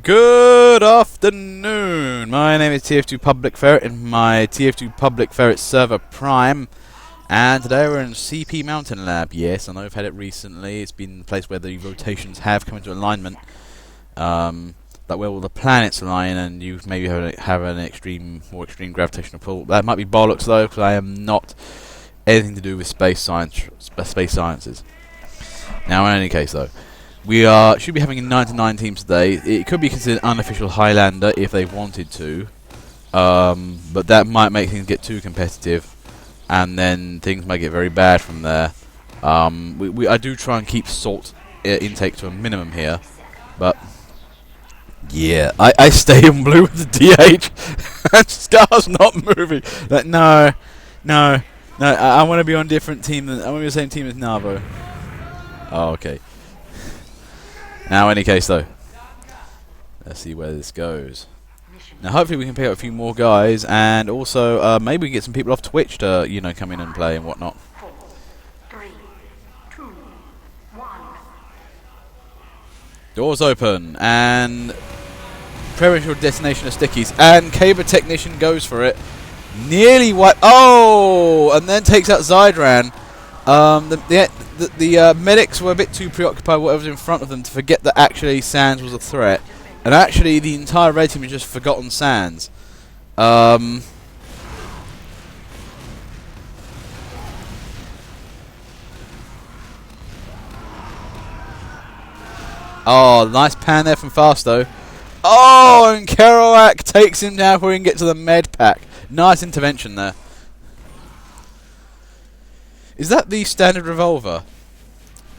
Good afternoon. My name is TF2 Public Ferret in my TF2 Public Ferret server Prime, and today we're in CP Mountainlab. Yes, I know I've had it recently. It's been the place where the rotations have come into alignment, like where all the planets align, and you maybe have an more extreme gravitational pull. That might be bollocks though, because I am not anything to do with space sciences. Now, in any case though, we should be having a 9-9 team today. It could be considered unofficial Highlander if they wanted to, but that might make things get too competitive, and then things might get very bad from there. I do try and keep salt intake to a minimum here, but yeah, I stay in blue with the DH, and Scar's not moving. Like, no, I want to be on a different team. I want to be on the same team as Navo. Oh, okay. Now, in any case, though, let's see where this goes. Now, hopefully we can pick up a few more guys, and also maybe we can get some people off Twitch to, come in and play and whatnot. 4, 3, 2, 1. Doors open, and premature detonation of stickies, and Caber Technician goes for it. Nearly and then takes out Zydran. The medics were a bit too preoccupied with whatever was in front of them to forget that actually Sands was a threat. And actually the entire red team had just forgotten Sands. Oh, nice pan there from Fasto. Oh, and Kerouac takes him down before he can get to the med pack. Nice intervention there. Is that the standard revolver?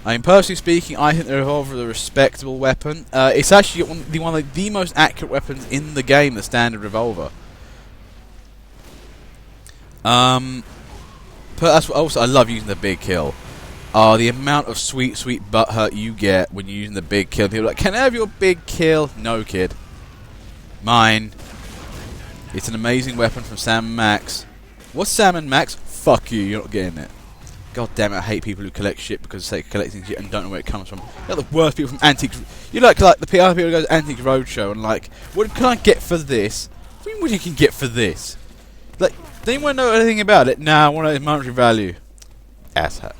I mean, personally speaking, I think the revolver is a respectable weapon. It's actually one of the most accurate weapons in the game, the standard revolver. But that's what also I love using the big kill. The amount of sweet butt hurt you get when you're using the big kill. People are like, can I have your big kill? No, kid. Mine. It's an amazing weapon from Sam and Max. What's Sam and Max? Fuck you, you're not getting it. God damn it, I hate people who collect shit because of the sake of collecting shit and don't know where it comes from. You're the worst people from Antiques. You like the PR people who go to Antiques Roadshow and like, what can I get for this? What do you mean what you can get for this? Like, do anyone know anything about it? Nah, I want its monetary value. Asshat.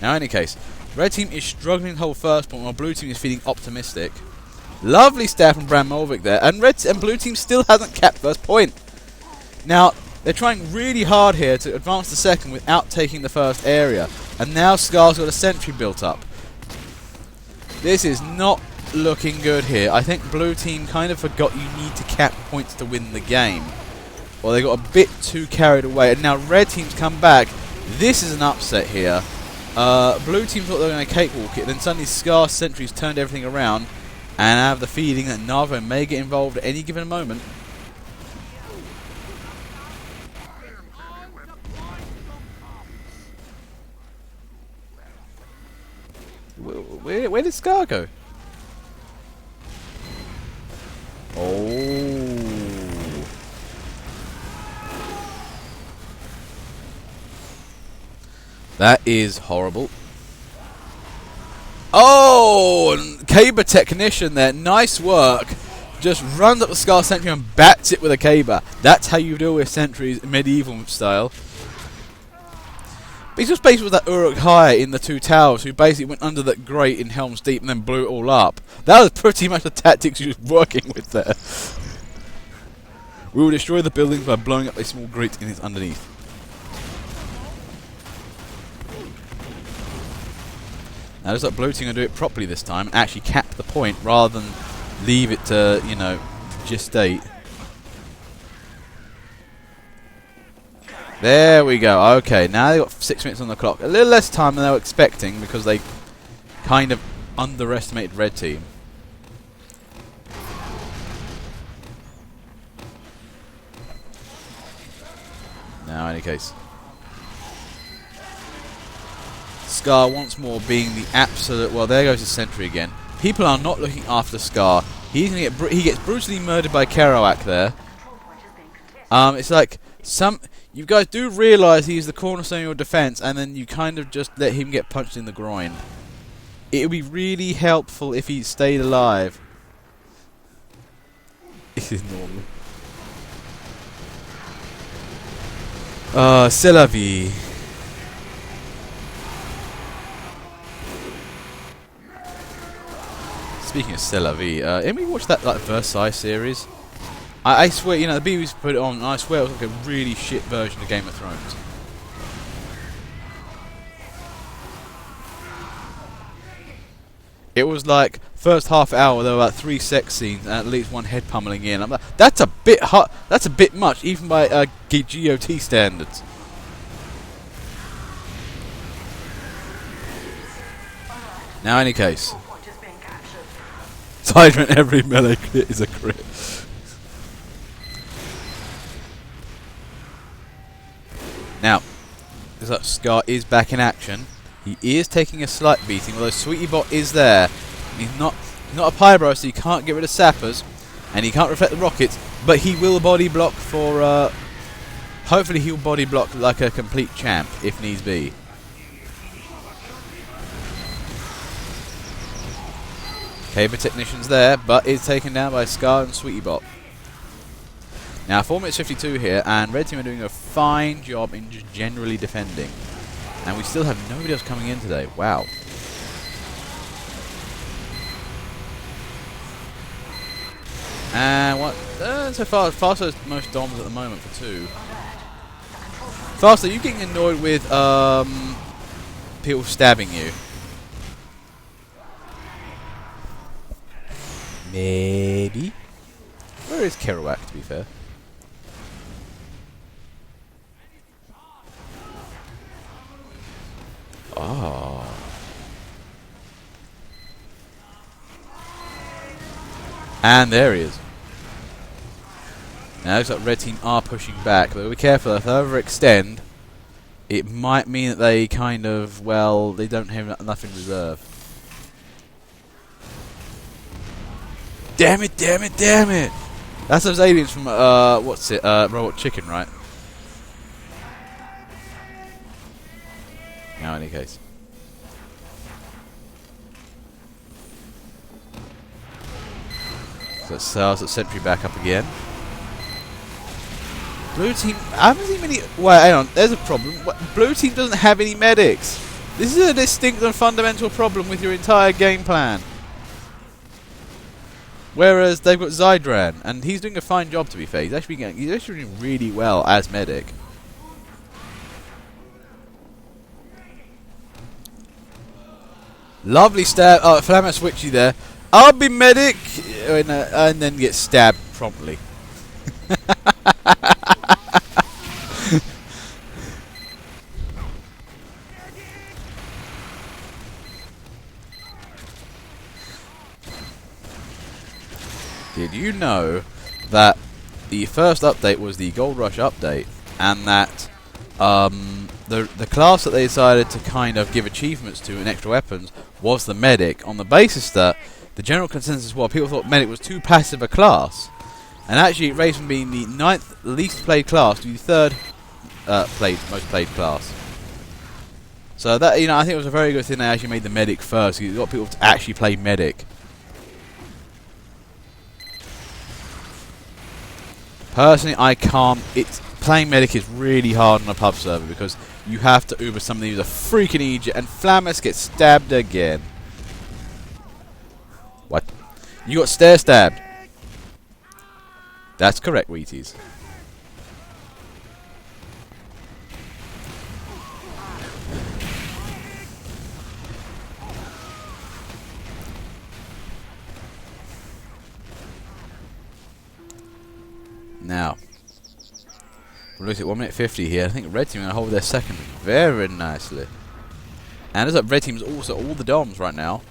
Now, in any case, red team is struggling to hold first point while blue team is feeling optimistic. Lovely stab from Bram Molvik there, and blue team still hasn't capped first point. Now, they're trying really hard here to advance the second without taking the first area. And now Scar's got a sentry built up. This is not looking good here. I think blue team kind of forgot you need to cap points to win the game. Well, they got a bit too carried away. And now red team's come back. This is an upset here. Blue team thought they were going to cakewalk it. Then suddenly Scar's sentry's turned everything around. And I have the feeling that Navo may get involved at any given moment. Where did Scar go? Oh. That is horrible. Oh, and Caber Technician there. Nice work. Just runs up the Scar sentry and bats it with a Caber. That's how you deal with sentries medieval style. But he's just basically with that Uruk-hai in the two towers, who basically went under that grate in Helm's Deep and then blew it all up. That was pretty much the tactics he was working with there. We will destroy the buildings by blowing up a small grate in its underneath. Now, looks like blue team are going to do it properly this time and actually cap the point rather than leave it to, gestate. There we go. Okay, now they've got 6 minutes on the clock. A little less time than they were expecting because they kind of underestimated red team. Now, in any case, Scar once more being the absolute. Well, there goes the sentry again. People are not looking after Scar. He's gonna get. He gets brutally murdered by Kerouac there. It's like you guys do realise he's the cornerstone of your defence, and then you kind of just let him get punched in the groin. It would be really helpful if he stayed alive. This is normal. C'est la vie. Speaking of c'est la vie, didn't we watch that like Versailles series? I swear, you know, the BBs put it on, and I swear it was like a really shit version of Game of Thrones. It was like first half hour there were about 3 sex scenes and at least 1 head pummeling in. I'm like, that's a bit hot. That's a bit much, even by GOT standards. Now, in any case, Tyrant every melee crit is a crit. Now, looks like Scar is back in action. He is taking a slight beating, although Sweetie Bot is there. He's not a Pyro, so he can't get rid of Sappers, and he can't reflect the rockets, but he will body block for, hopefully he'll body block like a complete champ, if needs be. Caber Technician's there, but is taken down by Scar and Sweetie Bot. Now, 4 minutes 52 here, and Red Team are doing a fine job in just generally defending. And we still have nobody else coming in today. Wow. And what? So far, Faster's most doms at the moment for 2. Faster, you getting annoyed with people stabbing you? Maybe. Where is Kerouac, to be fair? Oh. And there he is. Now it looks like Red Team are pushing back, but be careful, if they overextend, it might mean that they kind of, well, they don't have enough in reserve. Damn it, damn it, damn it! That's those aliens from, what's it, Robot Chicken, right? Now, in any case. So Sales at Sentry back up again. Blue Team, I haven't seen many, wait, hang on, there's a problem. Blue Team doesn't have any medics. This is a distinct and fundamental problem with your entire game plan. Whereas they've got Zydran, and he's doing a fine job, to be fair. He's actually doing really well as medic. Lovely stab. Oh, Flammer Switchy there. I'll be medic, and then get stabbed promptly. Did you know that the first update was the Gold Rush update, and that the class that they decided to kind of give achievements to and extra weapons was the medic, on the basis that the general consensus was people thought medic was too passive a class, and actually it raised from being the 9th least played class to the 3rd most played class. So that, you know, I think it was a very good thing they actually made the medic first. You got people to actually play medic. Personally, I can't. Playing medic is really hard on a pub server because you have to uber somebody who's a freaking idiot, and Flammus gets stabbed again. What? You got stair stabbed. That's correct, Wheaties. Now, we'll look at 1 minute 50 here. I think Red Team are going to hold their second very nicely. And as up, Red Team's also all the doms right now.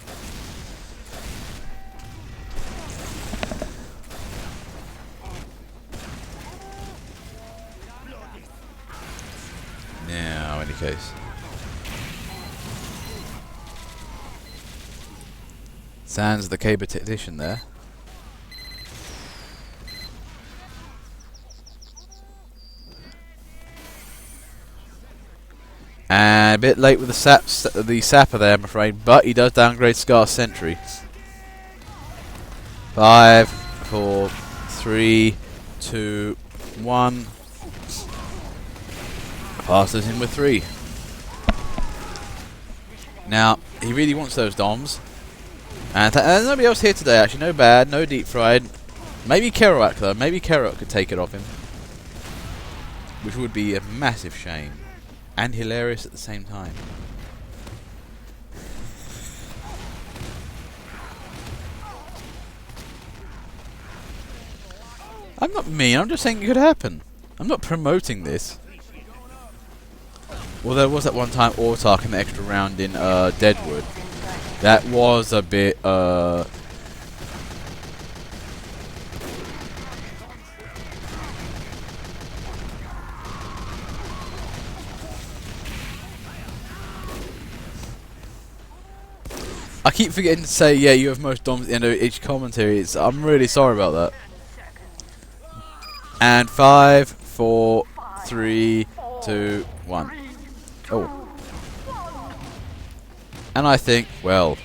Now, in any case. Sans the Caber Technician there. And a bit late with the sapper there, I'm afraid, but he does downgrade Scar's Sentry. 5, 4, 3, 2, 1. Passes in with 3. Now, he really wants those DOMs. And there's nobody else here today, actually. No bad, no deep fried. Maybe Kerouac, though. Maybe Kerouac could take it off him. Which would be a massive shame. And hilarious at the same time. I'm not mean, I'm just saying it could happen. I'm not promoting this. Well, there was that one time Autark in the extra round in Deadwood. That was a bit I keep forgetting to say, yeah, you have most DOMs at the end of each commentary. I'm really sorry about that. And 5, 4, 3, 2, 1. Oh. And I think, well.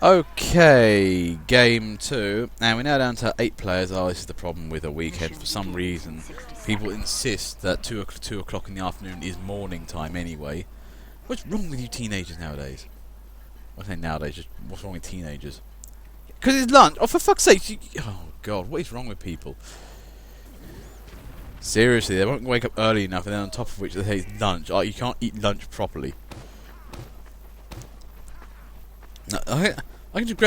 Okay, game 2. And we're now down to 8 players. Oh, this is the problem with a weekend. For some reason, people insist that 2 o'clock in the afternoon is morning time anyway. What's wrong with you teenagers nowadays? I say nowadays, just what's wrong with teenagers? Because it's lunch. Oh, for fuck's sake. Oh, God, what is wrong with people? Seriously, they won't wake up early enough, and then on top of which they say it's lunch. Oh, you can't eat lunch properly. No, I can just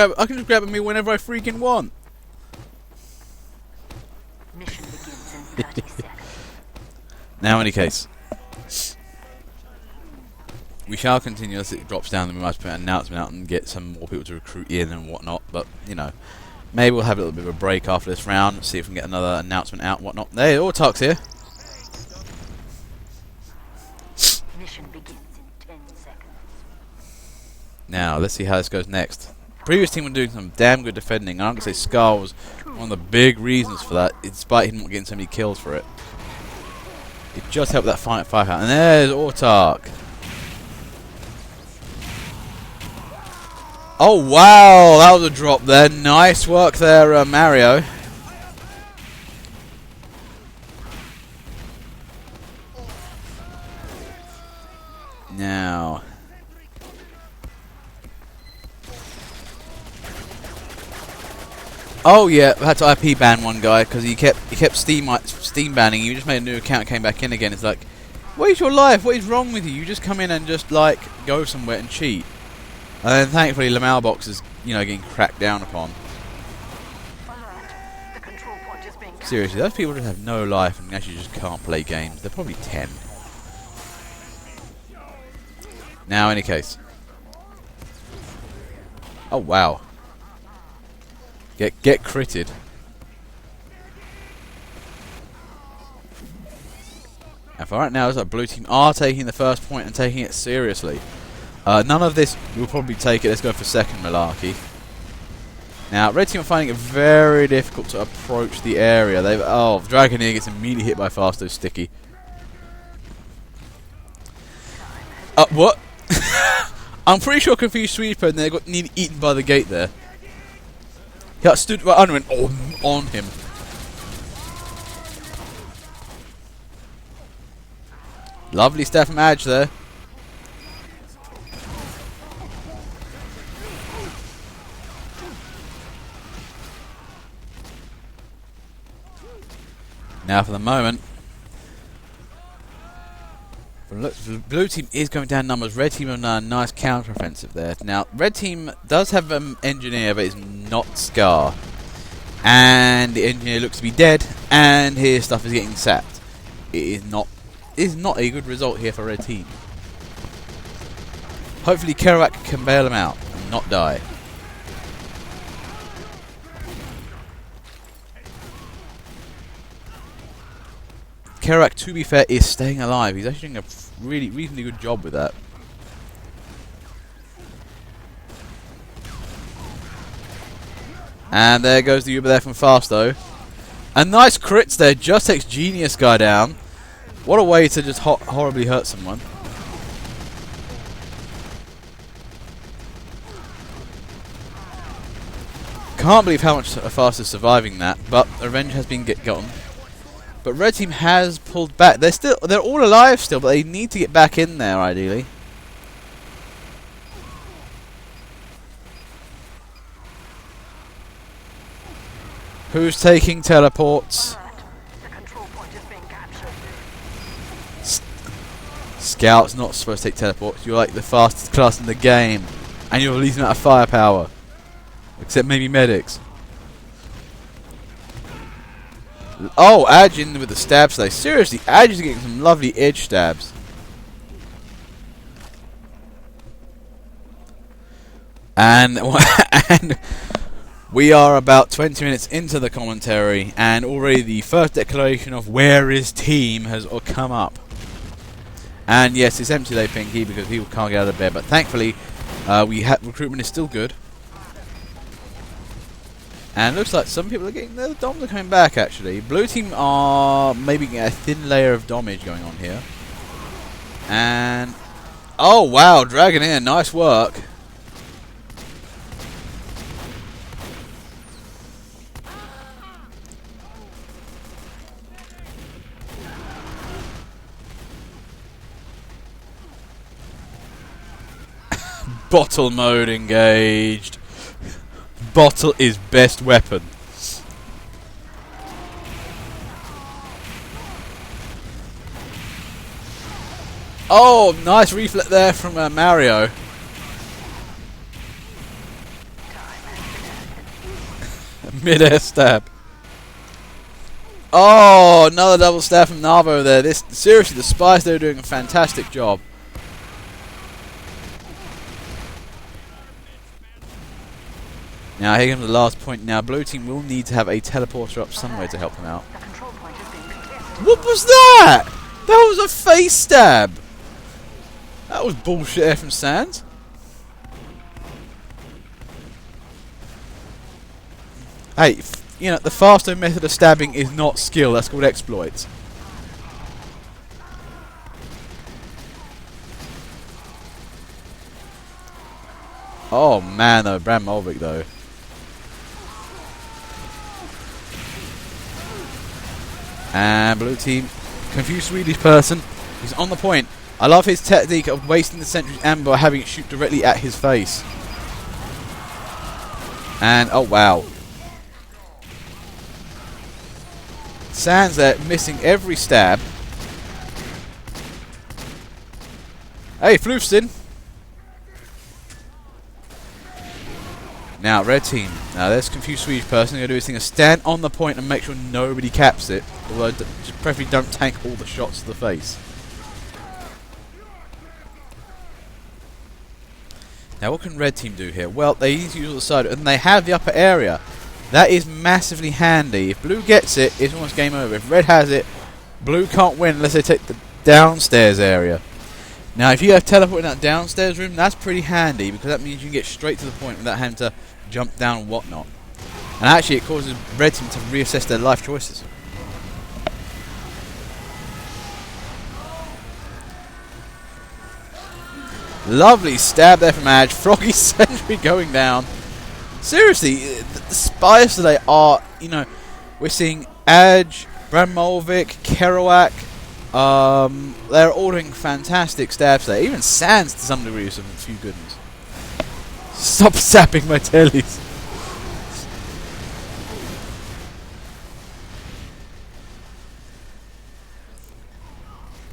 grab a meal whenever I freaking want. Mission begins in 30 seconds. Now, in any case, we shall continue as it drops down, and we might put an announcement out and get some more people to recruit in and whatnot. But you know, maybe we'll have a little bit of a break after this round, see if we can get another announcement out and whatnot. Hey, Autark's here. Mission begins in 10 seconds. Now, let's see how this goes next. Previous team were doing some damn good defending, and I'm going to say Scar was one of the big reasons for that, despite him not getting so many kills for it. It just helped that fight out. And there's Autark. Oh, wow, that was a drop there. Nice work there, Mario. Now. Oh yeah, I had to IP ban one guy because he kept Steam banning. You just made a new account and came back in again. It's like, what is your life? What is wrong with you? You just come in and just like go somewhere and cheat. And then thankfully Lamau Box is, you know, getting cracked down upon. The control point is being Seriously, those people just have no life and actually just can't play games. They're probably 10. Now, any case. Oh wow. Get critted. And for right now, it's like blue team are taking the first point and taking it seriously. None of this will probably take it. Let's go for second malarkey. Now, red team are finding it very difficult to approach the area. Dragoneer gets immediately hit by Fasto Sticky. What? I'm pretty sure Confused Sweeper and they got nearly eaten by the gate there. He stood right under and on him. Lovely stuff from Edge there. Now for the moment, blue team is going down numbers. Red team have done a nice counter-offensive there. Now, red team does have an engineer, but it's not Scar. And the engineer looks to be dead, and his stuff is getting sapped. It is not a good result here for red team. Hopefully Kerouac can bail him out and not die. Kerouac, to be fair, is staying alive. He's actually doing a reasonably good job with that. And there goes the Uber there from Fasto. A nice crits there, just takes Genius guy down. What a way to just horribly hurt someone. Can't believe how much faster surviving that, but revenge has been gotten. But red team has pulled back. They're all alive still, but they need to get back in there ideally. Who's taking teleports? The control point is being captured. Scout's not supposed to take teleports. You're like the fastest class in the game, and you're the least amount of firepower, except maybe medics. Oh, Ajin with the stabs today. Seriously, Ajin's getting some lovely edge stabs. And we are about 20 minutes into the commentary, and already the first declaration of where is team has come up. And yes, it's empty today, Pinky, because people can't get out of bed. But thankfully, recruitment is still good. And it looks like some people are getting their doms are coming back. Actually, blue team are maybe getting a thin layer of damage going on here. And oh wow, dragging in, nice work. Bottle mode engaged. Bottle is best weapon. Oh, nice reflect there from Mario. Mid-air stab. Oh, another double stab from Navo there. Seriously, the Spies, they're doing a fantastic job. Now here comes the last point. Now blue team will need to have a teleporter up somewhere to help them out. The control point is being contested. What was that? That was a face stab. That was bullshit there from Sands. Hey, you know, the faster method of stabbing is not skill. That's called exploits. Oh man, though, Bram Mulvik though. And blue team, confused Swedish person. He's on the point. I love his technique of wasting the sentry's amber by having it shoot directly at his face. And oh wow. Sands there, missing every stab. Hey, Floofston. Now, red team. Now, there's confused Swedish person. They're going to do his thing is stand on the point and make sure nobody caps it. Although, just preferably don't tank all the shots to the face. Now, what can red team do here? Well, they need to use the side, and they have the upper area. That is massively handy. If blue gets it, it's almost game over. If red has it, blue can't win unless they take the downstairs area. Now, if you have teleport in that downstairs room, that's pretty handy, because that means you can get straight to the point without having to jump down and whatnot. And actually, it causes red team to reassess their life choices. Lovely stab there from Adge. Froggy Sentry going down. Seriously, the Spies today are, you know, we're seeing Adge, Bram Mulvik, Kerouac. They're all doing fantastic stabs there. Even Sands to some degree with some few good ones. Stop sapping my tellies.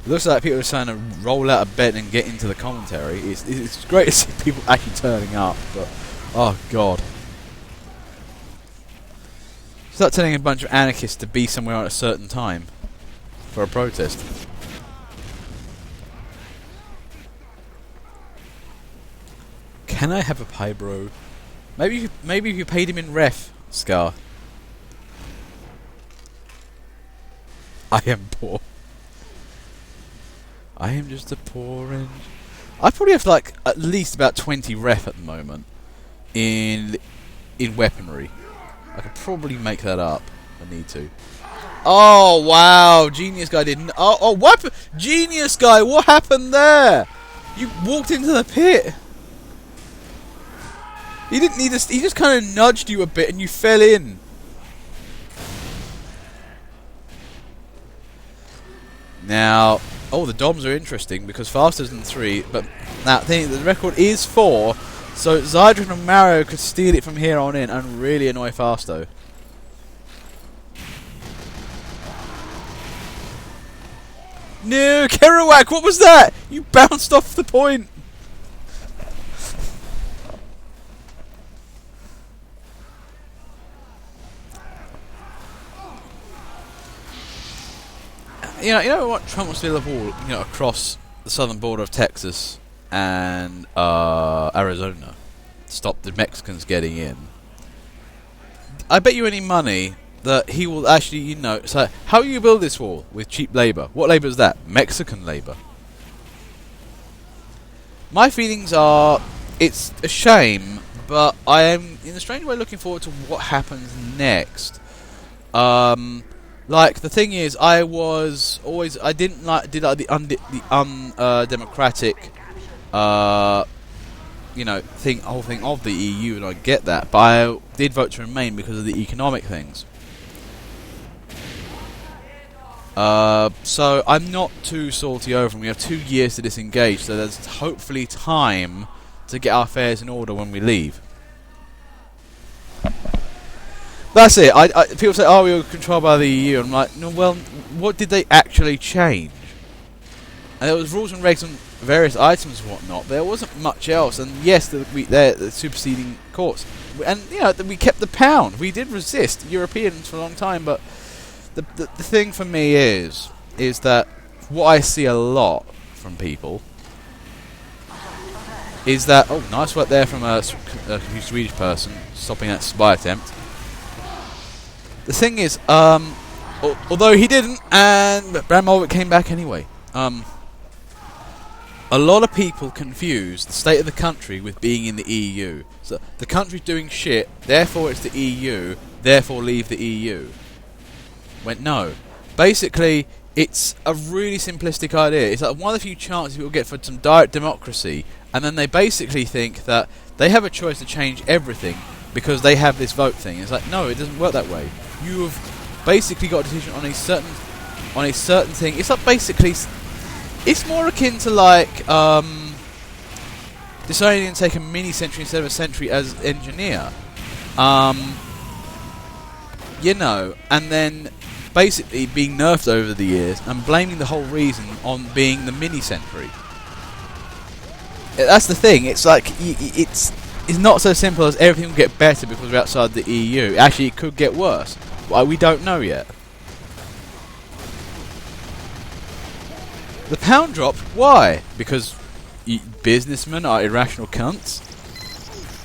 It looks like people are trying to roll out of bed and get into the commentary. It's great to see people actually turning up, but oh god. Start telling a bunch of anarchists to be somewhere at a certain time for a protest. Can I have a pie, bro? Maybe if you paid him in ref, Scar. I am poor. I am just a poor orange. I probably have like at least about 20 ref at the moment in weaponry. I could probably make that up if I need to. Oh wow, Genius Guy didn't. Oh, what? Genius Guy, what happened there? You walked into the pit. He didn't need us. He just kind of nudged you a bit, and you fell in. Now, the DOMs are interesting because faster than 3, but now the record is 4, so Zydron and Mario could steal it from here on in and really annoy Fasto. No, Kerouac, what was that? You bounced off the point. You know what? Trump wants to build a wall, across the southern border of Texas and Arizona, to stop the Mexicans getting in. I bet you any money that he will actually, so how do you build this wall? With cheap labour. What labour is that? Mexican labour. My feelings are, it's a shame, but I am, in a strange way, looking forward to what happens next. Like, the thing is, I didn't like the undemocratic, whole thing of the EU, and I get that, but I did vote to remain because of the economic things. So I'm not too salty over them. We have 2 years to disengage, so there's hopefully time to get our affairs in order when we leave. That's it. People say, we were controlled by the EU. I'm like, no, well, what did they actually change? And there was rules and regs on various items and whatnot. There wasn't much else. And yes, the superseding courts. And, we kept the pound. We did resist Europeans for a long time. But the thing for me is that what I see a lot from people is that, nice work there from a Swedish person stopping that spy attempt. The thing is, although he didn't, and Brand Mulvik came back anyway, a lot of people confuse the state of the country with being in the EU. So the country's doing shit, therefore it's the EU, therefore leave the EU. No. Basically, it's a really simplistic idea. It's like one of the few chances people get for some direct democracy, and then they basically think that they have a choice to change everything because they have this vote thing. It's like, no, it doesn't work that way. You have basically got a decision on a certain thing. It's like basically, it's more akin to like deciding to take a mini century instead of a century as engineer. And then basically being nerfed over the years and blaming the whole reason on being the mini century. That's the thing. It's like it's not so simple as everything will get better because we're outside the EU. Actually, it could get worse. Why, we don't know yet. The pound dropped. Why? Because businessmen are irrational cunts.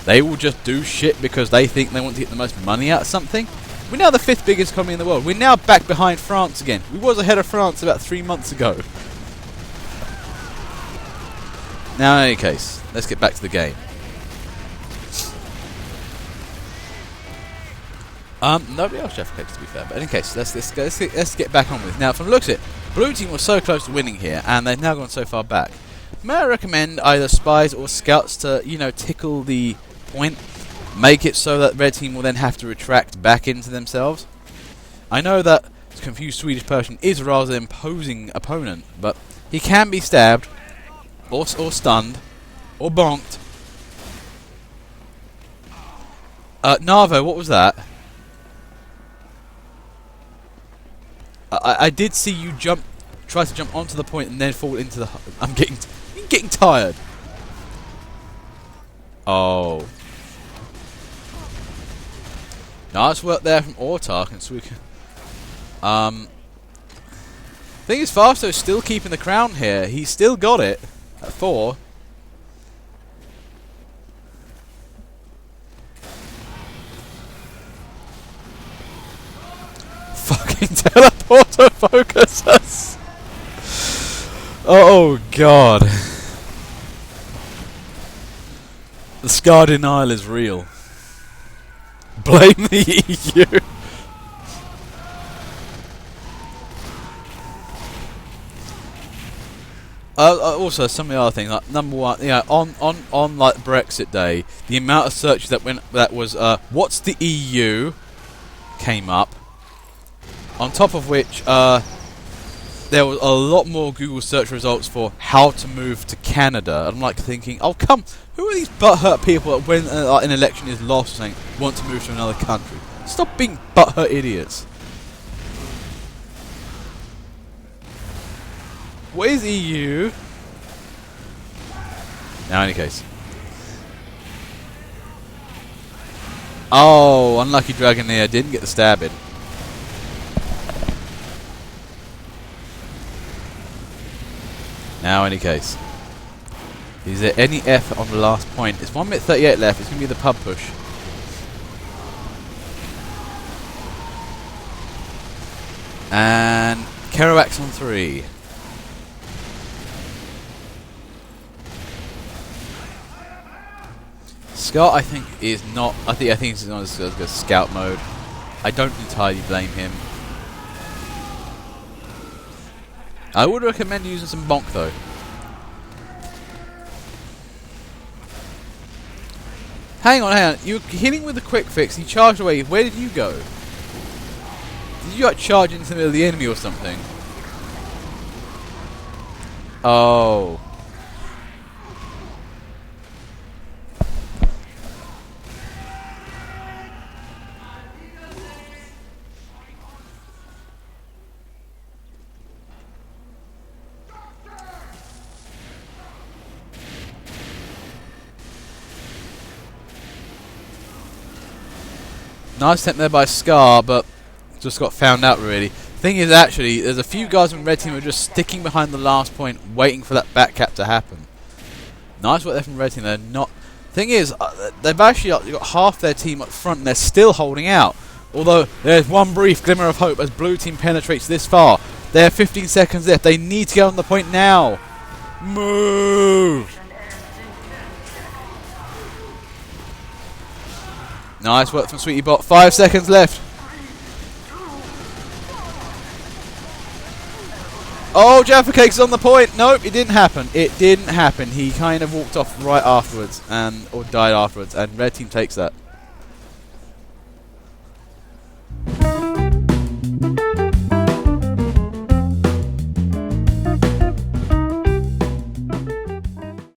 They will just do shit because they think they want to get the most money out of something. We're now the 5th biggest economy in the world. We're now back behind France again. We was ahead of France about 3 months ago. Now, in any case, let's get back to the game. Nobody else Jeff picks, to be fair, but in any case, let's get back on with it. Now, from the looks of it, Blue Team was so close to winning here, and they've now gone so far back. May I recommend either spies or scouts to, tickle the point, make it so that Red Team will then have to retract back into themselves? I know that the confused Swedish person is a rather imposing opponent, but he can be stabbed, or stunned, or bonked. Narvo, what was that? I did see you try to jump onto the point and then fall into the... I'm getting tired. Oh. Nice work there from Autark and Suika. Thing is, Fasto's still keeping the crown here. He's still got it at 4. Fucking teleporter focus us. Oh god. The scar denial is real. Blame the EU. Also, some of the other things, like number one, on like Brexit Day, the amount of searches that was what's the EU came up. On top of which, there was a lot more Google search results for how to move to Canada. I'm like thinking, oh come, who are these butthurt people that when an election is lost saying want to move to another country? Stop being butthurt idiots. What is EU? Now, in any case. Oh, unlucky Dragoneer didn't get the stab in. Now, in any case. Is there any effort on the last point? It's 1 minute 38 left. It's going to be the pub push. And Kerouac's on 3. Scott, I think, is not. I think he's on a scout mode. I don't entirely blame him. I would recommend using some bonk though. Hang on. You were hitting with a quick fix. He charged away. Where did you go? Did you like charge into the middle of the enemy or something? Oh. Nice attempt there by Scar, but just got found out really. Thing is, actually, there's a few guys in red team who are just sticking behind the last point, waiting for that back cap to happen. Nice work there from red team. They're not. Thing is, they've actually got half their team up front, and they're still holding out. Although there's one brief glimmer of hope as blue team penetrates this far. They have 15 seconds left. They need to get on the point now. Move. Nice work from Sweetie Bot. 5 seconds left. Oh, Jaffa Cake's on the point. Nope, it didn't happen. It didn't happen. He kind of walked off right afterwards, or died afterwards, and red team takes that.